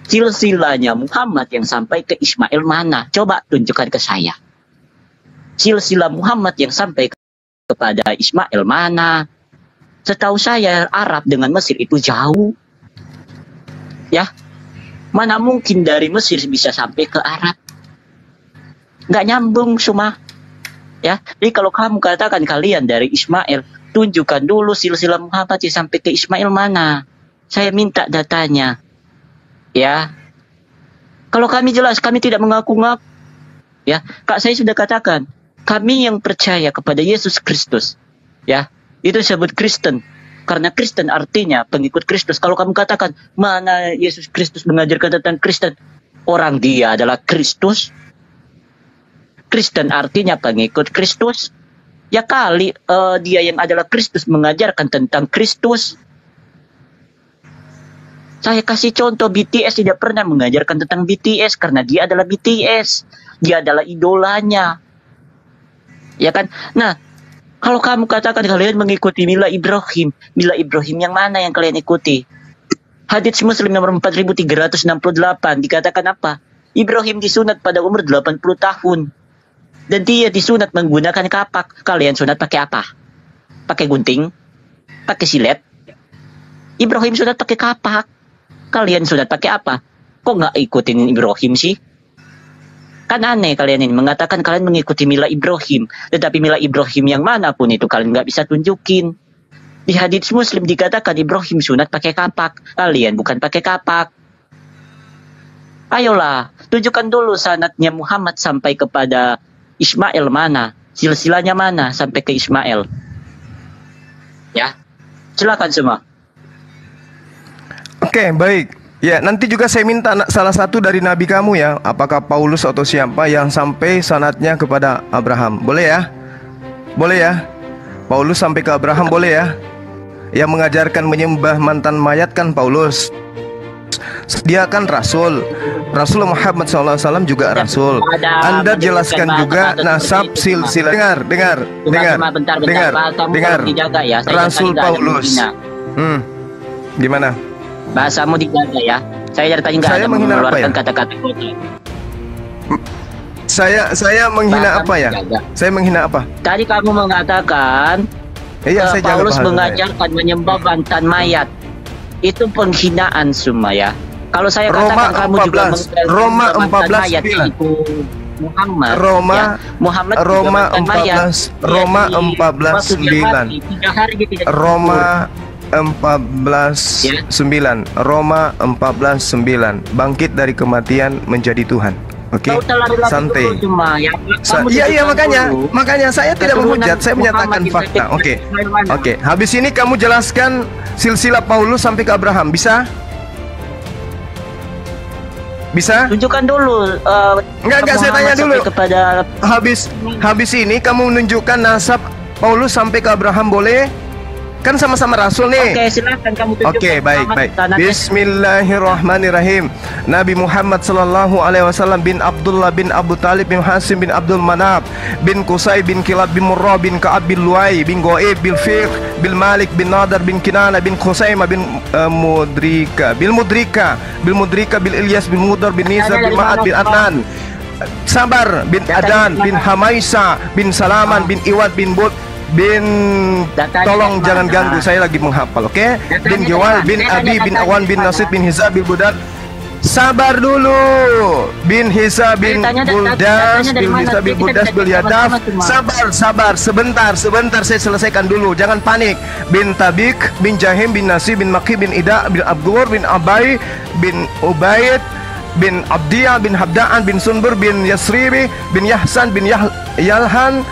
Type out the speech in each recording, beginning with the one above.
silsilahnya Muhammad yang sampai ke Ismail mana? Coba tunjukkan ke saya. Silsilah Muhammad yang sampai kepada Ismail mana? Setahu saya Arab dengan Mesir itu jauh. Ya, mana mungkin dari Mesir bisa sampai ke Arab? Nggak nyambung semua. Ya, jadi kalau kamu katakan kalian dari Ismail, tunjukkan dulu silsilah Muhammad yang sampai ke Ismail mana? Saya minta datanya. Ya, kalau kami jelas, kami tidak mengaku-ngaku. Ya, Kak, saya sudah katakan, kami yang percaya kepada Yesus Kristus, ya, itu disebut Kristen. Karena Kristen artinya pengikut Kristus. Kalau kamu katakan, mana Yesus Kristus mengajarkan tentang Kristen? Orang dia adalah Kristus. Kristen artinya pengikut Kristus. Ya kali dia yang adalah Kristus mengajarkan tentang Kristus. Saya kasih contoh, BTS tidak pernah mengajarkan tentang BTS karena dia adalah BTS. Dia adalah idolanya. Ya kan? Nah, kalau kamu katakan kalian mengikuti Mila Ibrahim yang mana yang kalian ikuti? Hadits Muslim nomor 4368 dikatakan apa? Ibrahim disunat pada umur 80 tahun. Dan dia disunat menggunakan kapak. Kalian sunat pakai apa? Pakai gunting? Pakai silet? Ibrahim sunat pakai kapak. Kalian sunat pakai apa? Kok nggak ikutin Ibrahim sih? Kan aneh kalian ini mengatakan kalian mengikuti Mila Ibrahim. Tetapi Mila Ibrahim yang manapun itu kalian nggak bisa tunjukin. Di hadits Muslim dikatakan Ibrahim sunat pakai kapak. Kalian bukan pakai kapak. Ayolah, tunjukkan dulu sanadnya Muhammad sampai kepada Ismail mana. Silsilahnya mana sampai ke Ismail. Ya, silakan semua. Oke, baik. Ya, nanti juga saya minta salah satu dari nabi kamu ya, apakah Paulus atau siapa yang sampai sanadnya kepada Abraham. Boleh ya? Boleh ya? Paulus sampai ke Abraham boleh ya? Yang mengajarkan menyembah mantan mayat kan Paulus. Dia kan Rasul. Rasul Muhammad SAW juga Rasul. Anda jelaskan juga nasab silsilah. Dengar. Rasul Paulus. Gimana? Bahasamu dijaga ya. Saya dari tadi nggak ada mengeluarkan kata-kata kotor. Saya menghina apa ya? Saya menghina apa? Tadi kamu mengatakan Paulus mengajarkan menyembah mantan mayat. Itu penghinaan semua ya. Kalau saya katakan kamu juga Roma 14:9. Muhammad. Roma 14:9. Roma 14:9. Roma 14:9. Bangkit dari kematian menjadi Tuhan. Oke, santai. Iya makanya saya tidak menghujat, saya menyatakan fakta. Oke. Habis ini kamu jelaskan silsilah Paulus sampai ke Abraham, bisa? Bisa? Tunjukkan dulu. Enggak, saya tanya dulu. Kepada habis ini kamu menunjukkan nasab Paulus sampai ke Abraham, boleh? Kan sama-sama Rasul nih. Oke, silakan kamu tunjukkan. Oke, baik. Bismillahirrahmanirrahim. Nabi Muhammad sallallahu alaihi wasallam bin Abdullah bin Abu Talib bin Hasim bin Abdul Manaf bin Qusay bin Kilab bin Murrah bin Ka'ab bin Luay bin Go'ib bin Fiqh bin Malik bin Nadar bin Kinana bin Khusaimah bin Mudrika bil Ilyas bin Mudar bin Nizar bin Ma'ad bin Adnan Sabar bin Adan bin Hamaisa bin Salaman bin Iwad bin Bud bin tolong jangan ganggu, saya lagi menghafal, oke? Bin Jawal bin Abi bin Awan bin Nasid bin Hizab bin Budad. Sabar dulu. Bin Hizab bin Buldas bin Hizab bin Buldas bin Yadaf. Sabar sebentar saya selesaikan dulu, jangan panik. Bin Tabik bin Jahim bin Nasib bin Maki bin Ida bin Abdur bin Abai bin Ubaid bin Abdiyah bin Habdaan bin Sunbur bin Yasribi bin Yahsan bin Yalhan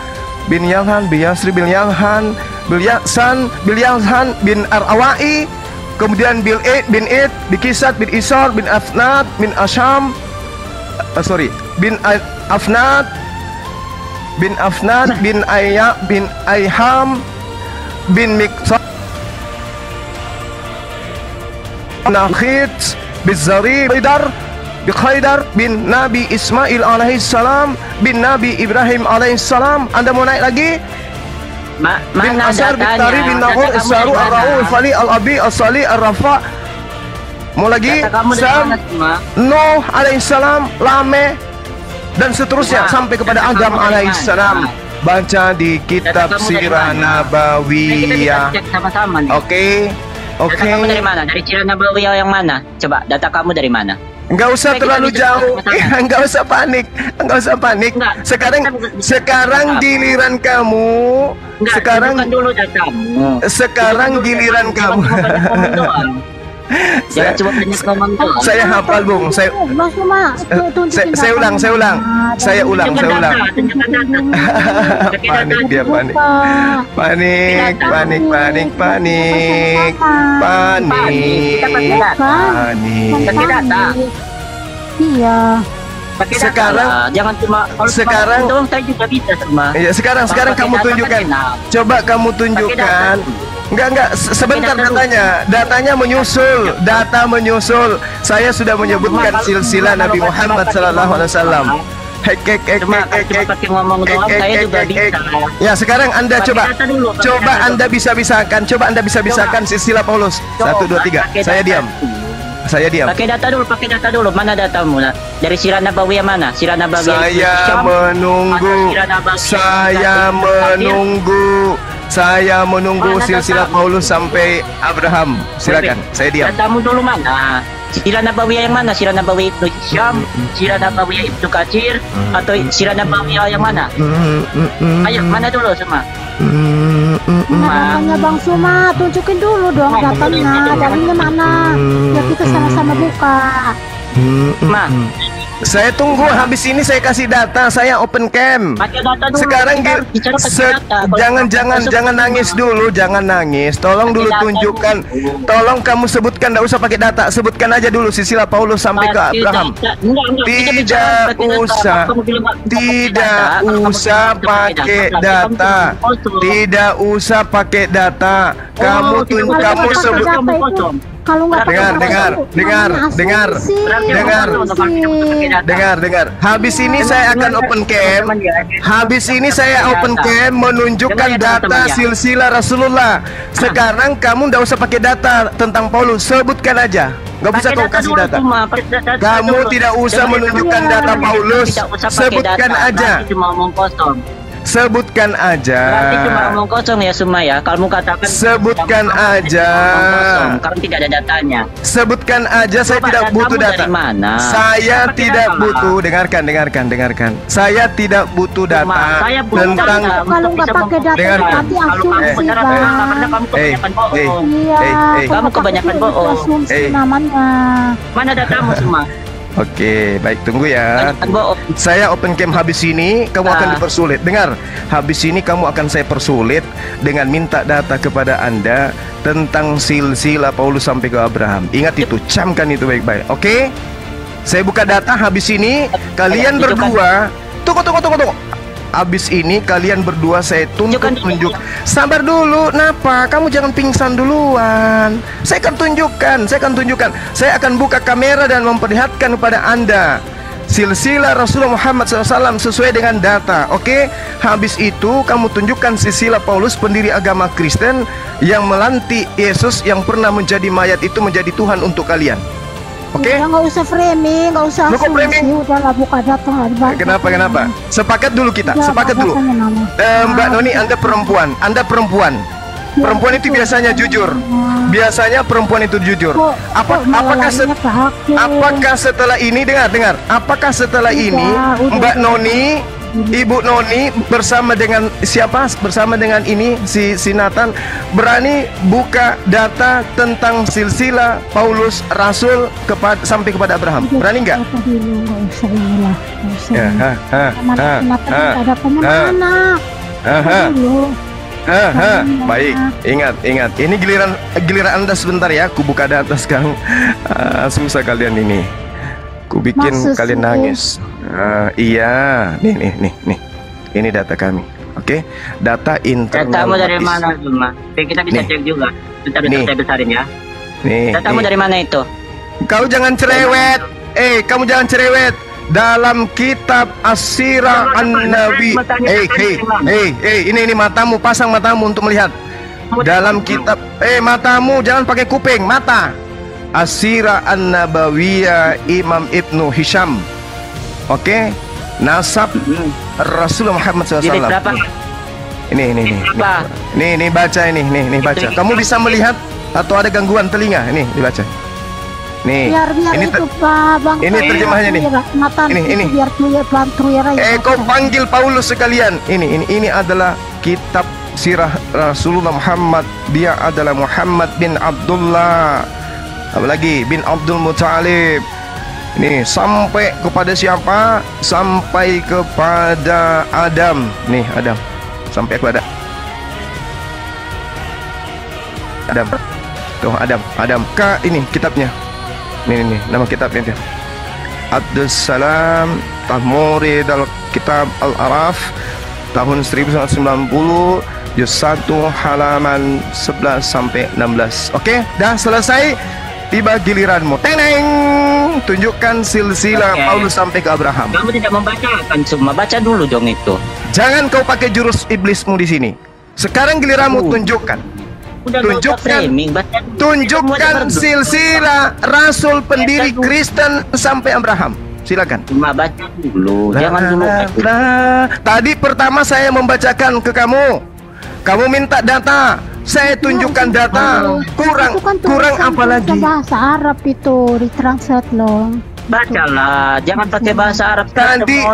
bin Yalhan bin Yasri bin Yalhan bin Yahsan bin Ar-Awai, kemudian bin Id bin Kisat bin Isar bin Afnat bin Asham bin Afnat bin Ayham bin Miqsad Nakhid bin Zari Bikhaidar bin Nabi Ismail alaihissalam bin Nabi Ibrahim alaihissalam. Anda mau naik lagi? Bin Asar bin Tari bin Nahur Isaru Ar-Ra'ul Fali Al-Abi As-Sali Ar-Rafa Mau lagi? Data kamu dari Sam, mana semua? Nuh alaihissalam, Lameh, dan seterusnya Semua. sampai kepada Data Adam kamu dari alaihissalam. mana? Baca di kitab Data kamu dari Sirah mana? Kita Nabawiyah. bisa cek sama-sama nih. Oke, Data oke. kamu dari mana? Dari Sirah Nabawiyah yang mana? Coba, data kamu dari mana? Nggak usah Kita terlalu bisa jauh. sama-sama. Nggak usah panik. Nggak usah panik. Enggak. Sekarang Kita bisa- sekarang bisa- giliran kamu. Enggak, Sekarang tunjukkan dulu datamu. sekarang Tunjukkan dulu giliran datamu. kamu. Jangan cuma banyak ngomong doang. Jangan cuma banyak ngomong doang. Saya hafal, Bung. Saya Mas Uma, tunjukin saya ulang, saya ulang. Saya ulang, Tunjukkan saya ulang. data, tunjukkan data. Pakai data Panik dia, dulu. panik. Panik, panik, panik, panik. Panik. Kita pakai data. Panik. Pakai data. Iya. Pakai data Sekarang- lah. Jangan cuma kalau sekarang- cuma doang saya juga bisa semua. Ya, sekarang Pakai kamu data, tunjukkan. pakai data. Coba kamu tunjukkan. Enggak, sebentar data dulu. datanya menyusul, data menyusul. Saya sudah menyebutkan silsilah Nabi Muhammad sallallahu alaihi wasallam. Cuma pakai ngomong doang saya juga bisa. Ya, sekarang Anda Pakai coba. data dulu, pakai Coba data Anda bisa-bisakan. Coba Anda bisa-bisakan silsilah Paulus. 1 2 3. Pakai Saya data. diam. Saya diam. Pakai data dulu. Mana datamu? Nah, dari Sirah Nabawiyah mana? Sirah Nabawiyah. Saya Syam? menunggu. Atau Sirah Nabawiyah Saya Nabawiyah? menunggu. Saya menunggu Mana silsilah datamu? Paulus sampai Abraham. Silakan, saya diam. Datamu dulu mana? Sirah Nabawiyah yang mana? Sirah Nabawiyah Ibnu Syam, Sirah Nabawiyah Ibnu Katsir, atau Sirah Nabawiyah yang mana? Ayo, mana dulu semua? Namanya Bang Suma, tunjukin dulu dong datanya, dalilnya mana? Ya kita sama-sama buka. Ma, Saya tunggu habis ini saya kasih data, saya open cam. pakai data dulu. Sekarang Kita bicara pakai data. Kalau jangan masuk jangan semua. nangis dulu, jangan nangis. Tolong dulu Pakai data tunjukkan. dulu. Tolong kamu sebutkan, enggak usah pakai data. Sebutkan aja dulu silsilah Paulus sampai ke Pakai Abraham. data. Enggak, kita bicara Tidak pakai data. usah. Kamu bilang nggak bisa pakai Tidak data. Kalau kamu usah bilang bisa pakai berarti kamu data. cuma kosong. Tidak usah pakai data. Kamu Oh, tidak usah kamu pakai sebut. data. Data itu, kosong. kalau nggak pakai Dengar, data dengar, itu dengar, namanya dengar, asumsi. Berarti dengar. kamu nggak pakai data. Dengar. Habis ini saya akan open cam. Habis ini saya open cam menunjukkan data silsilah Rasulullah. Sekarang kamu nggak usah pakai data tentang Paulus, sebutkan aja. Nggak usah kau kasih data. Kamu tidak usah menunjukkan data Paulus. Sebutkan aja. Cuma omong kosong. Sebutkan aja. Berarti cuma omong kosong ya Suma ya. Kalau kamu katakan Sebutkan kamu aja. omong kosong, karena tidak ada datanya. Sebutkan aja, saya Coba tidak datamu butuh data. dari mana? Saya Pakai tidak data. butuh. Dengarkan. Saya tidak butuh Cuma data saya butuh tentang. data Kalau untuk nggak bisa pakai data Dengar. berarti Kalau kamu asumsi benar Bang. karena kamu kebanyakan bohong. Iya, Hey. kalau Kamu kebanyakan pakai itu bohong. asumsi Hey. namanya. Mana datamu semua? Oke, baik, tunggu ya. Kebanyakan bohong. Saya open cam habis ini, kamu akan Ah. dipersulit. Dengar, habis ini kamu akan saya persulit dengan minta data kepada Anda tentang silsilah Paulus sampai ke Abraham. Ingat itu, camkan itu baik-baik. Oke? Saya buka data habis ini, kalian Tunjukkan. berdua. Tunggu. Habis ini kalian berdua saya tuntut Tunjukkan dulu. tunjuk. Sabar dulu, napa? Kamu jangan pingsan duluan. Saya akan tunjukkan. Saya akan buka kamera dan memperlihatkan kepada Anda silsilah Rasulullah Muhammad SAW sesuai dengan data. Oke? Habis itu kamu tunjukkan silsilah Paulus, pendiri agama Kristen yang melantik Yesus yang pernah menjadi mayat itu menjadi Tuhan untuk kalian. Oke? Udah, nggak usah framing, nggak usah Lu kok framing? Udahlah buka data. Kenapa? Sepakat dulu kita. Sepakat dulu. Mbak Noni, Anda perempuan. Perempuan itu biasanya jujur. Biasanya perempuan itu jujur. Apakah setelah ini, dengar, apakah setelah ini Mbak Noni, Ibu Noni bersama dengan siapa? Bersama dengan ini si Nathan berani buka data tentang silsilah Paulus Rasul sampai kepada Abraham. Berani nggak? Nggak usah inilah. Ya, Ada mana? Baik, ingat. Ini giliran Anda sebentar ya. Aku buka data sekarang. Susah kalian ini. Ku bikin Maksud kalian sih? nangis. Iya, nih. Ini data kami. Oke, data internal. Datamu dari notice. mana Suma? Kita bisa Nih. cek juga. Bentar Nih. saya besarin ya. Nih, Datamu nih. dari mana itu? Kau jangan cerewet. Kamu jangan cerewet. Dalam kitab As-Sirah An-Nabi. Ini matamu, pasang matamu untuk melihat. Dalam kitab matamu jangan pakai kuping, mata. As-Sirah An-Nabawiyah Imam Ibnu Hisham. Oke, nasab Rasulullah Muhammad Jilid SAW. berapa? Ini baca nih baca. Kamu bisa melihat atau ada gangguan telinga? Ini dibaca. Nih, Biar ini itu Pak Bang. ini terjemahannya nih. Ini. Biar clear ya. Kau panggil Paulus sekalian. Ini adalah kitab sirah Rasulullah Muhammad. Dia adalah Muhammad bin Abdullah. Apalagi bin Abdul Muttalib. Nih, sampai kepada siapa? Sampai kepada Adam. Nih, Adam. Sampai kepada Adam. Tuh, Adam. Ini kitabnya. Nih, nama kitabnya. Abdus Salam Tahmurid Al-Kitab Al-Araf tahun 1990, juz 1 halaman 11 sampai 16. Oke, dah selesai. Tiba giliranmu. Teneng. Tunjukkan silsilah Paulus sampai ke Abraham. Kamu tidak membacakan, cuma baca dulu dong itu. Jangan kau pakai jurus iblismu di sini. Sekarang giliranmu tunjukkan. Tunjukkan silsilah Rasul pendiri Kristen sampai Abraham. Silakan. Cuma baca dulu, jangan dulu. Tadi pertama saya membacakan ke kamu. Kamu minta data. Saya tunjukkan data. Kurang apa lagi? Bahasa Arab itu ditranslate loh. Bacalah, jangan pakai bahasa Arab. Tadi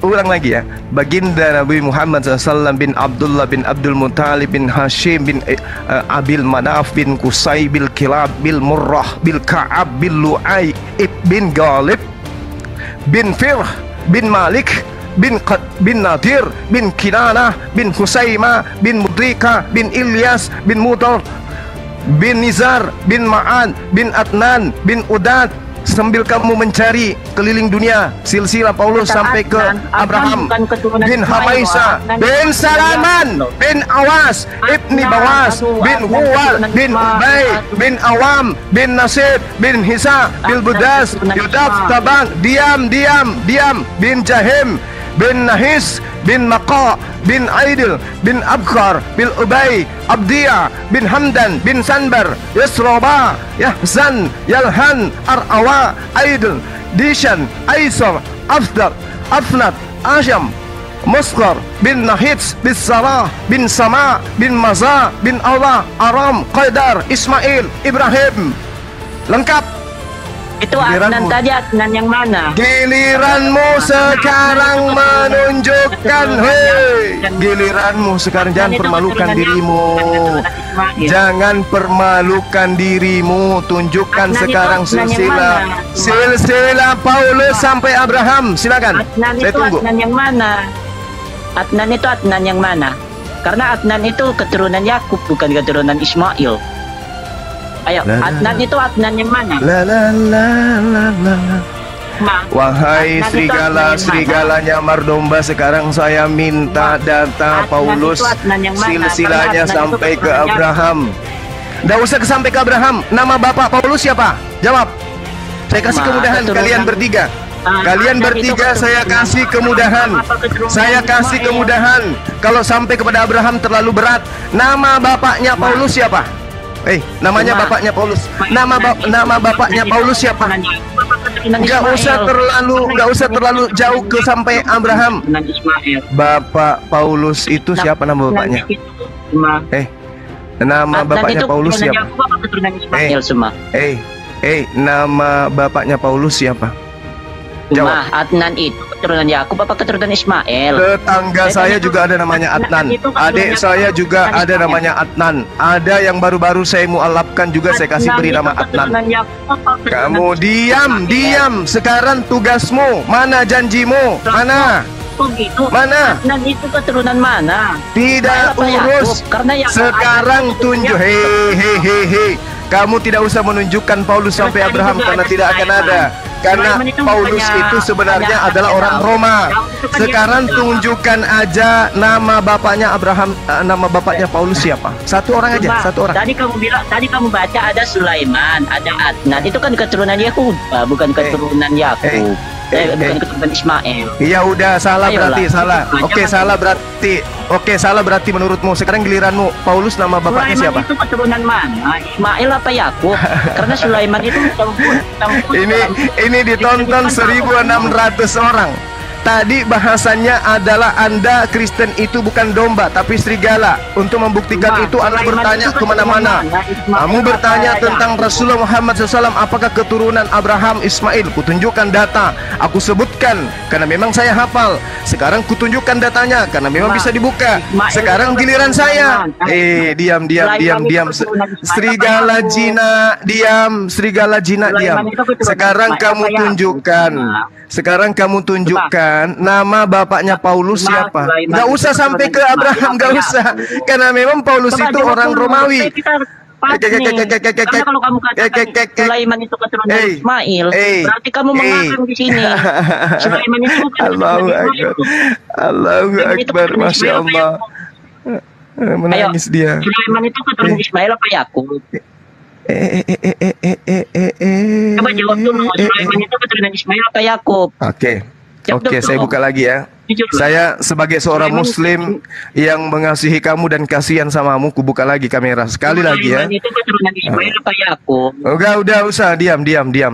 ulang lagi ya. Baginda Nabi Muhammad SAW bin Abdullah bin Abdul Muttalib bin Hashim bin Abil Manaf bin Qusay bil Kilab bil Murrah bil Ka'ab bin Lu'ay bin Ghalib bin Firh bin Malik bin Nadir bin Kinanah bin Husaymah bin Mudrika bin Ilyas bin Mudar bin Nizar bin Ma'an bin Adnan bin Udad. Sambil kamu mencari keliling dunia silsilah Paulus sampai ke Abraham bin Hamaisa bin Salaman bin Awas ibni Bawas bin Huwal bin Ubay bin Awam bin Nasib bin Hisa bin Budas Yudaf Tabang diam bin Jahim bin Nahis bin Maqa bin Aidil bin Abkhar bin Ubay Abdiyah bin Hamdan bin Sanbar Yasroba Yahzan Yalhan Arawa Aidil Dishan Aisar Afdar Afnat Asham Musqar bin Nahits bin Sarah bin Sama bin Maza bin Allah Aram Qaidar Ismail Ibrahim. Lengkap. Itu Adnan tadi, Adnan yang mana? Giliranmu sekarang menunjukkan. Hei, giliranmu sekarang. Jangan permalukan dirimu. Jangan permalukan dirimu. Tunjukkan sekarang silsilah Paulus sampai Abraham. Silakan. Saya tunggu. Adnan yang mana? Adnan itu Adnan yang mana? Karena Adnan itu keturunan Yakub, bukan keturunan Ismail. Ayo, Adnan itu Adnan yang mana? Wahai serigala-serigalanya Mardomba, sekarang saya minta data Paulus silsilahnya sampai ke Abraham. Nggak usah sampai ke Abraham. Nama bapak Paulus siapa? Jawab. Saya kasih kemudahan kalian bertiga. Kalian bertiga saya kasih kemudahan. Saya kasih kemudahan. Kalau sampai kepada Abraham terlalu berat. Nama bapaknya Paulus siapa? Namanya bapaknya Paulus. Nama bapaknya Paulus siapa? Nggak usah terlalu jauh ke sampai Abraham. Bapak Paulus itu siapa nama bapaknya? Nama bapaknya Paulus siapa? Nama bapaknya Paulus siapa? Cuma Adnan itu keturunan Yakub apa keturunan Ismail? Tetangga saya juga ada namanya Adnan. Adik saya juga ada namanya Adnan. Ada yang baru-baru saya mualafkan juga, saya kasih beri nama Adnan. Kamu diam. Sekarang tugasmu. Mana janjimu? Mana? Mana? Adnan itu keturunan mana? Tidak urus. Sekarang tunjuk. Hei. Kamu tidak usah menunjukkan Paulus sampai Abraham karena tidak akan ada. Karena Paulus itu sebenarnya adalah orang Roma. Sekarang tunjukkan aja nama bapaknya Abraham, nama bapaknya Paulus siapa? Satu orang aja, satu orang. Tadi kamu baca ada Sulaiman, ada Adnan. Itu kan keturunan Yehuda, bukan keturunan Yakub. bukan keturunan Ismail. Iya udah salah Ayolah. berarti salah. Oke Jangan- salah berarti. Oke salah berarti menurutmu. Sekarang giliranmu. Paulus nama bapaknya Sulaiman siapa? itu keturunan mana? Ismail apa Yakub? Karena Sulaiman itu campur Ini ditonton 1.600 orang. Tadi bahasannya adalah Anda Kristen itu bukan domba tapi serigala. Untuk membuktikan Nah, itu Anda Sulaiman bertanya itu kemana-mana. keturunan mana? Ismail Kamu apa bertanya Yakub? tentang Rasulullah Muhammad SAW, apakah keturunan Abraham Ismail? Kutunjukkan data. Aku sebutkan karena memang saya hafal. Sekarang kutunjukkan datanya karena memang Nah, bisa dibuka. Ismail Sekarang itu giliran saya. keturunan mana? Diam. Sulaiman itu keturunan Ismail Serigala apa Yakub? jina, diam. Serigala jina, Sulaiman diam. itu keturunan Sekarang Ismail kamu apa Yakub? tunjukkan. Sekarang kamu tunjukkan nama bapaknya Paulus Coba, siapa? Sulaiman Gak itu usah sampai ke keturunan Abraham, Ismail gak apa usah. Yakub? Karena memang Paulus Coba itu jawab orang dulu, Romawi. supaya kita pas nih. Karena kalau kamu katakan Sulaiman itu keturunan Ismail, berarti kamu mengakang di sini. Sulaiman itu bukan Allahu keturunan Ismail. Akbar. Allahu Sulaiman itu Akbar, keturunan Masya Ismail apa Allah. Yakub? Menangis dia. Sulaiman itu keturunan Ismail apa Yakub? Coba jawab dulu, Sulaiman itu keturunan Ismail apa Yakub? Oke, Jawab oke, dulu. saya buka lagi ya. Jujur. Saya sebagai seorang Sulaiman Muslim yang mengasihi kamu dan kasihan samamu, kubuka lagi kamera sekali lagi ya. Sulaiman itu keturunan Ismail apa Yakub? Udah usah, diam.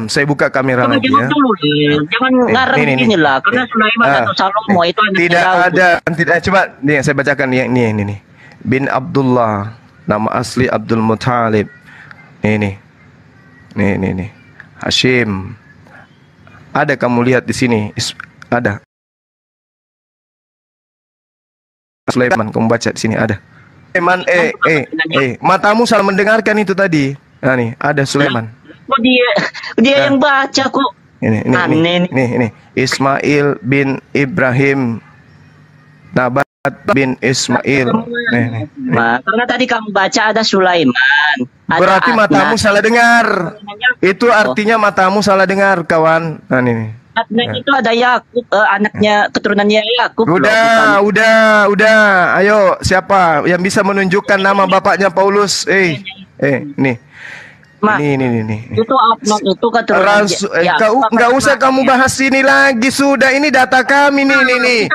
Saya buka kamera Coba lagi jawab ya. dulu deh. Jangan ngarang Nih. gini lah. Karena Sulaiman Ah. atau Salomo itu anaknya Tidak Daud. ada, tidak. Coba nih saya bacakan ini. Bin Abdullah, nama asli Abdul Muthalib. Nih. Hashim. Ada kamu lihat di sini? Ada. Sulaiman, kamu baca di sini ada. Sulaiman, matamu salah mendengarkan itu tadi. Nah nih, ada Sulaiman. Kok dia yang baca kok. Ini. Ismail bin Ibrahim Nabat bin Ismail. Nih. Nah, karena tadi kamu baca ada Sulaiman. Ada Berarti matamu Adnan. salah dengar. Itu artinya matamu salah dengar, kawan. Nah, ini. Adnan itu ada Yakub, anaknya keturunannya Yakub. Udah. Ayo, siapa yang bisa menunjukkan nama bapaknya Paulus? Nih. Ma, Ini. itu Adnan itu keturunan Nggak usah kamu bahas ini lagi, sudah. Ini data kami nih.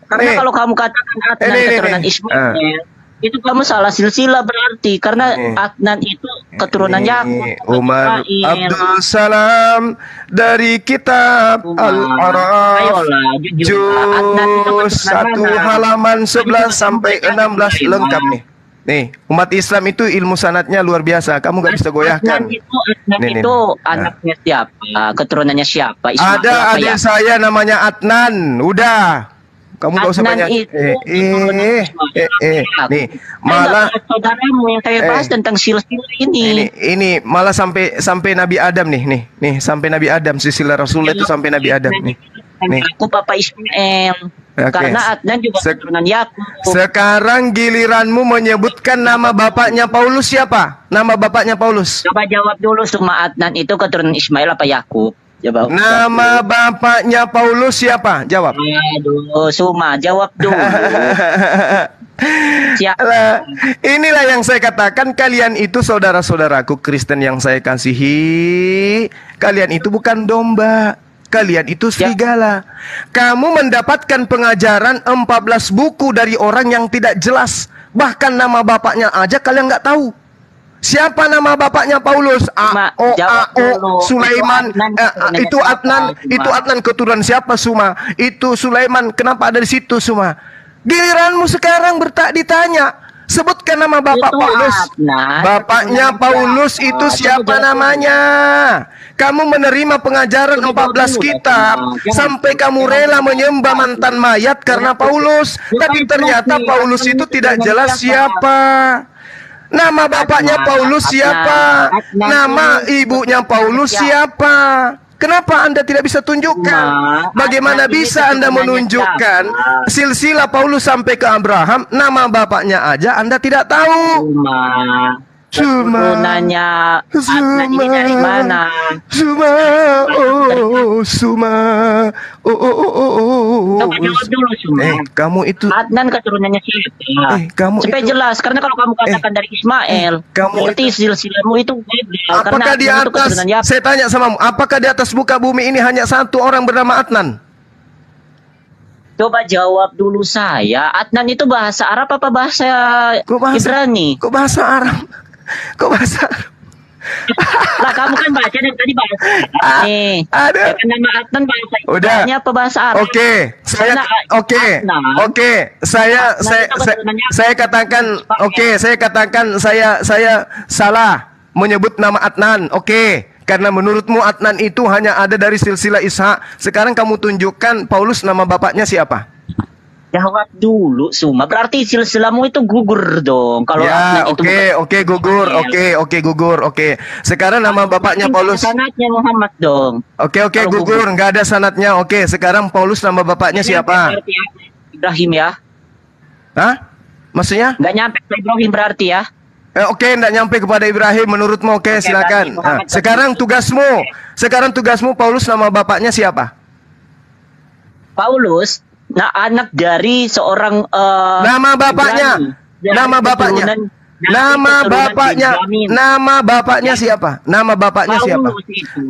Karena Nih. kalau kamu katakan Adnan keturunan Ismail, itu kamu salah silsilah berarti. Karena Adnan itu keturunan Yakub. Umar Ismail. Abdul Salam dari kitab Al-Araf Ayolah, jujur. Adnan itu juz keturunan 1 mana? halaman 11 sampai 16 lengkap nih. Nih, umat Islam itu ilmu sanatnya luar biasa. Kamu gak bisa goyahkan. Adnan Nih. itu anaknya siapa? Keturunannya siapa? Ismail Ada apa adik Yakub? saya namanya Adnan. Udah. Kamu gak usah Adnan banyak. itu keturunan Ismail. Nih, Saya malah nggak bahas saudaramu yang saya bahas tentang silsilah ini. ini malah sampai Nabi Adam nih sampai Nabi Adam, silsilah Rasulullah itu sampai Nabi Adam nih. Yakub apa Ismail? Oke. Karena Adnan juga keturunan Yakub. Sekarang giliranmu menyebutkan nama bapaknya Paulus siapa? Nama bapaknya Paulus. Coba jawab dulu, Suma Adnan itu keturunan Ismail apa Yakub? Jawab. Nama bapaknya Paulus siapa? Jawab. Aduh, Suma, jawab dulu. Siapa? Alah, inilah yang saya katakan, kalian itu saudara-saudaraku Kristen yang saya kasihi. Kalian itu bukan domba. Kalian itu serigala. Kamu mendapatkan pengajaran 14 buku dari orang yang tidak jelas. Bahkan nama bapaknya aja kalian nggak tahu. Siapa nama bapaknya Paulus? Sulaiman. Itu Adnan keturunan siapa, Suma? Itu Sulaiman. Kenapa ada di situ, Suma? Giliranmu sekarang ditanya. Sebutkan nama bapak Itu Paulus. Adnan. Bapaknya Paulus itu siapa namanya? Kamu menerima pengajaran 14 kitab sampai kamu rela menyembah mantan mayat karena Paulus. Tapi ternyata Paulus itu tidak jelas siapa. Nama bapaknya Paulus siapa? Nama ibunya Paulus siapa? Kenapa Anda tidak bisa tunjukkan? Bagaimana bisa Anda menunjukkan silsilah Paulus sampai ke Abraham, nama bapaknya aja Anda tidak tahu? keturunannya Adnan ini dari mana? Suma, Suma, Coba jawab dulu Suma. Kamu itu Adnan keturunannya siapa? Kamu supaya itu, jelas, karena kalau kamu katakan dari Ismail, kamu berarti silsilahmu itu gagal. apakah di atas? Saya tanya samamu, apakah di atas muka bumi ini hanya satu orang bernama Adnan? Coba jawab dulu saya. Adnan itu bahasa Arab apa bahasa Ibrani? Kok bahasa Arab? Kok bahasa Arab? Lah kamu kan baca dari tadi bahasa Arab nih. Ada. Ya, kan nama Adnan bahasa Udah. Ibrani apa bahasa Arab? Oke, saya katakan saya salah menyebut nama Adnan. Oke. Karena menurutmu Adnan itu hanya ada dari silsilah Ishak. Sekarang kamu tunjukkan Paulus nama bapaknya siapa? Jawab dulu Suma. Berarti silsilahmu itu gugur dong. Kalau ya, Adnan itu gugur. Gugur. Sekarang nama bapaknya Paulus. Sanadnya Muhammad dong. Oke, gugur. Nggak ada sanadnya. Oke, sekarang Paulus nama bapaknya siapa? Ibrahim ya. Hah? Maksudnya? Nggak nyampe ke Ibrahim berarti ya. Oke, nggak nyampe kepada Ibrahim menurutmu. Oke, silakan. Nah, sekarang tugasmu Paulus nama bapaknya siapa? Paulus, anak dari seorang nama bapaknya. Ibrani. Nama bapaknya. Nama bapaknya siapa? Nama bapaknya siapa?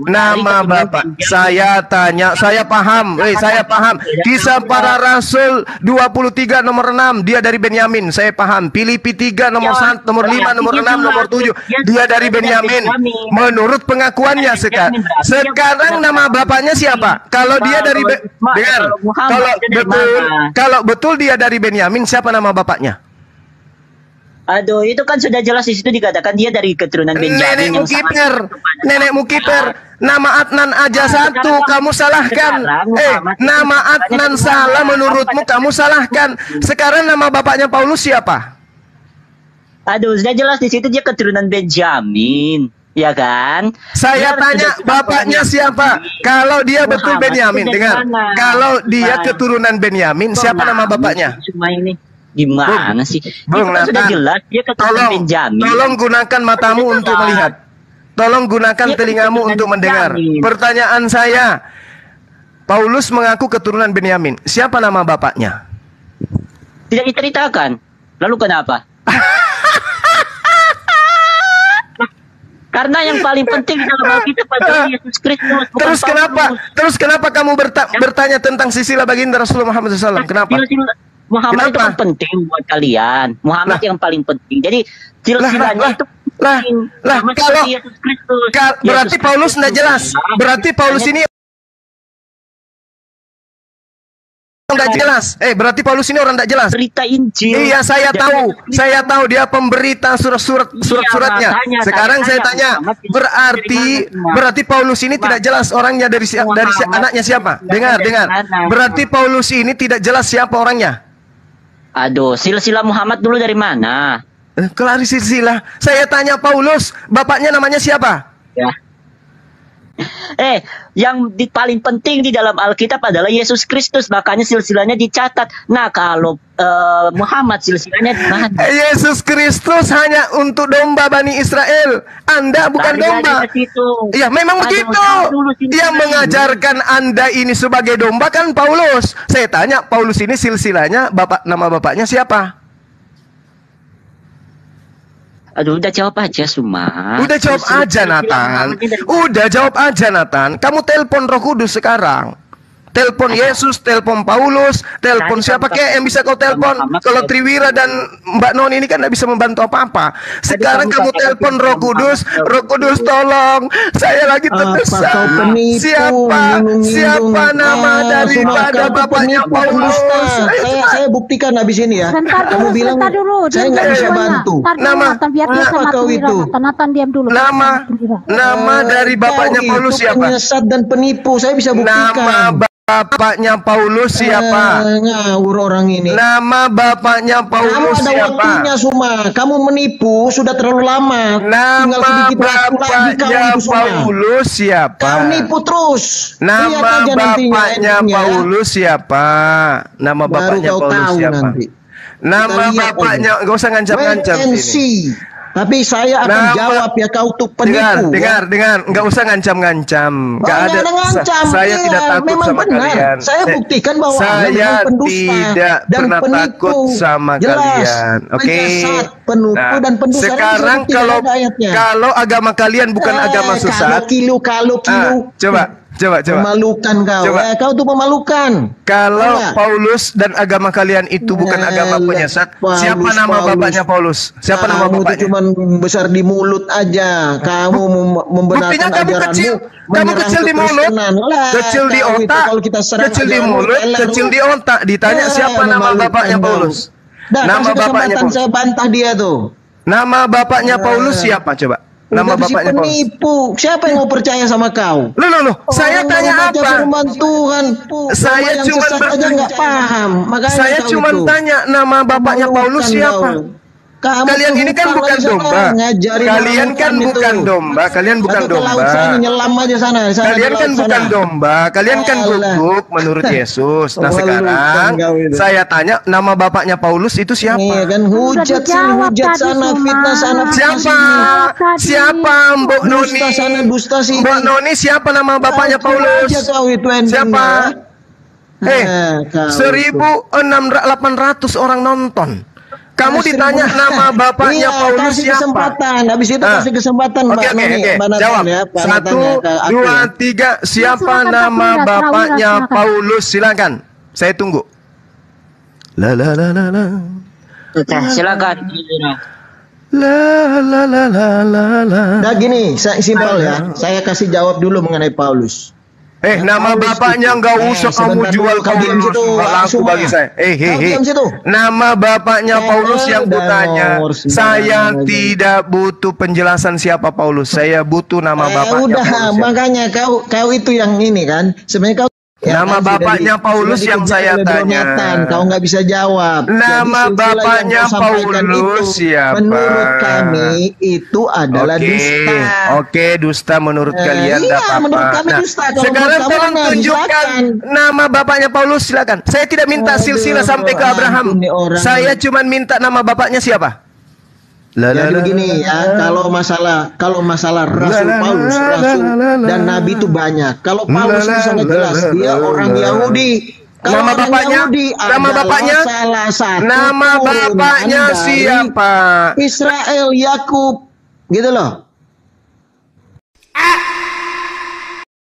Nama bapak. Saya tanya, saya paham. Saya paham. Kisah para Rasul 23 nomor 6, dia dari Benyamin. Saya paham. Filipi 3 nomor 1, nomor 5, nomor 6, nomor 7, dia dari Benyamin. Menurut pengakuannya sekarang. Sekarang nama bapaknya siapa? Kalau dia dari dengar. Kalau betul dia dari Benyamin, siapa nama bapaknya? Aduh, itu kan sudah jelas di situ dikatakan dia dari keturunan Benjamin. Nenekmu kiper. Nama Adnan aja satu, kamu salahkan. Nama Adnan salah menurutmu, kamu salahkan. Sekarang nama bapaknya Paulus siapa? Aduh, sudah jelas di situ dia keturunan Benjamin. Ya kan? Saya tanya bapaknya siapa? Kalau dia betul Benyamin, dengar. Kalau dia keturunan Benyamin, siapa nama bapaknya? Cuma ini. Gimana sih? Bung sudah jelas dia keturunan Benjamin. Tolong gunakan matamu untuk melihat. Tolong gunakan telingamu untuk mendengar. Pertanyaan saya, Paulus mengaku keturunan Benyamin. Siapa nama bapaknya? Tidak diceritakan. Lalu kenapa? Karena yang paling penting dalam Alkitab adalah Yesus Kristus. Terus kenapa kamu bertanya tentang silsilah baginda Rasulullah Muhammad SAW? Kenapa? Muhammad itu kan penting buat kalian. Muhammad yang paling penting. Jadi silsilahnya itu penting. Kalau Yesus Kristus. Berarti Paulus tidak jelas. Berarti Paulus ini tidak jelas. Berarti Paulus ini orang tidak jelas. Berita Injil. Iya, saya tahu dia pemberita surat-suratnya. Sekarang saya tanya, berarti Paulus ini tidak jelas orangnya dari anaknya siapa? Dengar. Berarti Paulus ini tidak jelas siapa orangnya. Aduh, silsilah Muhammad dulu dari mana? Kelar silsilah. Saya tanya Paulus, bapaknya namanya siapa? Ya. Yang paling penting di dalam Alkitab adalah Yesus Kristus, makanya silsilahnya dicatat. Nah, kalau Muhammad silsilahnya di mana? Yesus Kristus hanya untuk domba Bani Israel. Anda bukan domba. Ya, memang begitu. Yang mengajarkan Anda ini sebagai domba kan Paulus. Saya tanya, Paulus ini silsilahnya nama bapaknya siapa? Aduh, udah jawab aja, Suma. Udah jawab aja, Nathan. Kamu telepon Roh Kudus sekarang. Telepon Yesus, telepon Paulus, telepon siapa kek yang bisa kau telepon. Kalau Triwira dan Mbak Non ini kan tidak bisa membantu apa-apa. Sekarang kamu telepon Roh Kudus. Roh Kudus tolong, saya lagi terdesak. Siapa nama daripada bapaknya Paulus? Saya buktikan habis ini ya. Kamu bilang saya nggak bisa bantu. Nama kau itu? Diam dulu. Nama dari bapaknya Paulus siapa? Penyesat dan penipu, saya bisa buktikan. Bapaknya Paulus siapa? Ngawur orang ini. Nama bapaknya Paulus siapa? Ada waktunya, Suma. Kamu menipu sudah terlalu lama. Nama bapaknya Paulus siapa? Kamu nipu terus. Nama bapaknya Paulus siapa? Nama bapaknya Paulus siapa? Nama bapaknya, gak usah ngancam-ngancam sini. Tapi saya akan jawab ya, kau tuh penipu. Dengar, nggak usah ngancam-ngancam. Nggak ada ngancam. Saya tidak takut sama benar. kalian. Saya buktikan bahwa saya tidak pernah takut sama kalian. Oke. Penipu dan pendusta. Sekarang kalau agama kalian bukan agama sesat. Kalau Coba. Memalukan kau. Kau tuh memalukan. Kalau Paulus dan agama kalian itu bukan agama penyesat, siapa nama bapaknya Paulus? Siapa nama bapaknya? Kamu cuma besar di mulut aja. Kamu membenarkan ajaranmu. Kamu kecil di mulut, kecil di otak, kecil di mulut, kecil di otak. Ditanya siapa nama bapaknya Paulus? Nama bapaknya Paulus. Saya bantah dia tuh. Nama bapaknya Paulus siapa coba? Nama bapaknya penipu. Siapa yang mau percaya sama kau? Loh. Saya tanya apa? Tuhan. Saya cuma aja nggak paham. Makanya saya cuma tanya nama bapaknya Paulus siapa? Kalian ini kan bukan domba. Kalian kan bukan domba. Kalian bukan domba. Nyelam aja sana. Kalian kan bukan domba. Kalian kan guguk menurut Yesus. Nah sekarang saya tanya nama bapaknya Paulus itu siapa? Kan hujat sana, fitnah sana. Siapa Mbok Noni? Dusta sini. Mbok Noni siapa nama bapaknya Paulus? Siapa? 1.800 orang nonton. Kamu ditanya nama bapaknya Paulus siapa? Habis itu kasih kesempatan Mbak Noni. Jawab. 1, 2, 3. Siapa nama bapaknya Paulus? Silakan. Saya tunggu. La. Silakan. La. Nah gini, simpel ya. Saya kasih jawab dulu mengenai Paulus. Nama bapaknya nggak usah kamu jual Paulus, nggak laku bagi saya. Nama bapaknya Paulus yang kutanya. Saya tidak butuh penjelasan siapa Paulus. Saya butuh nama bapaknya Paulus. Makanya kau itu yang ini kan. Sebenarnya kau nama bapaknya Paulus yang saya tanya. Kau nggak bisa jawab. Nama bapaknya Paulus siapa? Menurut kami itu adalah dusta. Oke, dusta menurut kalian. Menurut kami dusta. Sekarang tolong tunjukkan nama bapaknya Paulus, silakan. Saya tidak minta silsilah sampai ke Abraham. Saya cuma minta nama bapaknya siapa. Jadi begini ya, kalau masalah Rasul Paulus, Rasul dan Nabi itu banyak. Kalau Paulus itu sangat jelas, dia orang Yahudi. Nama bapaknya, nama bapaknya siapa? Israel, Yakub, gitu loh.